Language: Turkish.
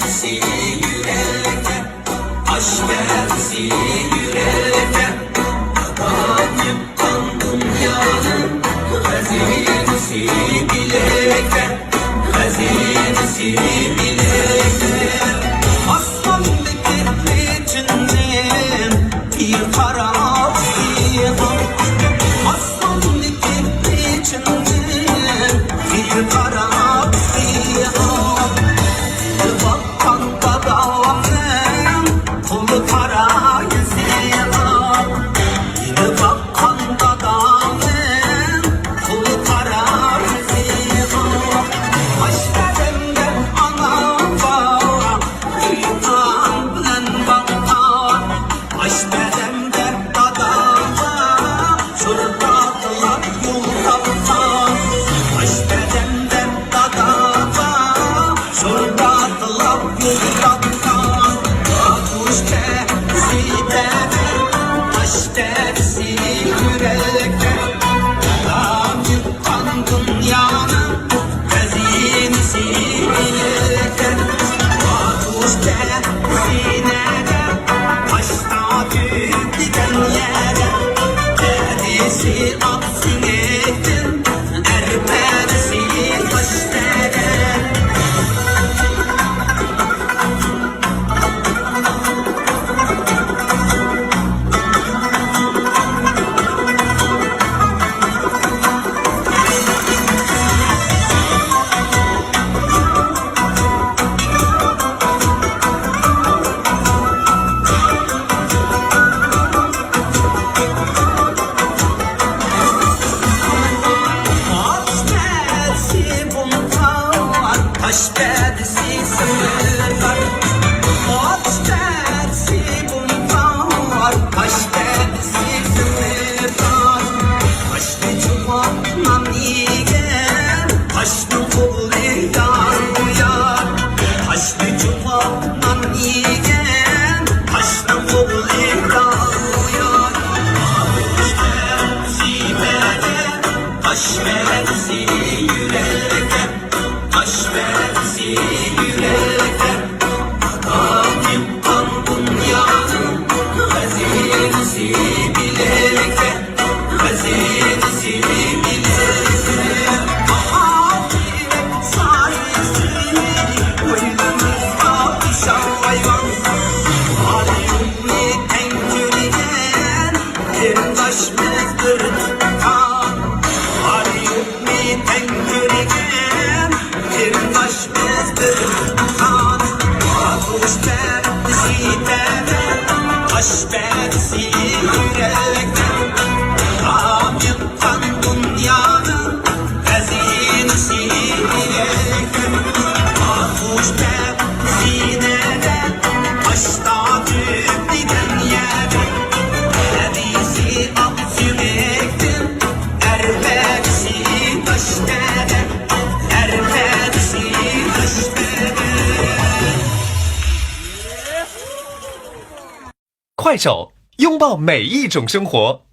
versin yüreğe, aşk versin yüreğe. Adayıp kandım dünyanın hazinesi bilekte, hazinesi bilekte. Aslan bekir içinden bir kara siyah, aslan bekir içinden bir kara siyah. Bakkan kadavem kolu kara siyah, yine bakkan kadavem kolu kara siyah. Baş veremden anam var, iman bilen bakar. Baş veremden dadava, şuradadılar yoldadılar. Baş veremden dadava, şuradadılar yoldadılar. Kuş tersi bebe, taş tersi yürekte. Adam yıkan dünyanın hazinesi bilekte. Kuş tersi nere, taşta giden yere. Dedisi aksın ettin, erpersi taş tere. Taş perdesi sınırlar, taş perdesi bunlar, taş perdesi sınırlar. Taşlı çuvaldan yiyen, taşlı kolu yar uyar. Taşlı çuvaldan yiyen, taşlı kolu yar uyar. Taş perdesi bere, taş perdesi yürekte. Taş versi yürekte, adayıp kandım dünyanın hazinesi bilekte, hazinesi bilekte. Ahiret sayesinde boynumuzda düşen hayvan, alümni tencürgen yırtaşmazdır kan. Alümni tencürgen yırtaşmazdır kan. Kuş perdesi bebe, taş perdesi yürekte. Tam yıkan dünyanın hazinesi bilekte. Kuş perdesi nere, taşta giden yere. Dedisi at yürektin, erpersi taş tere, erpersi taş tere. 快手，拥抱每一种生活。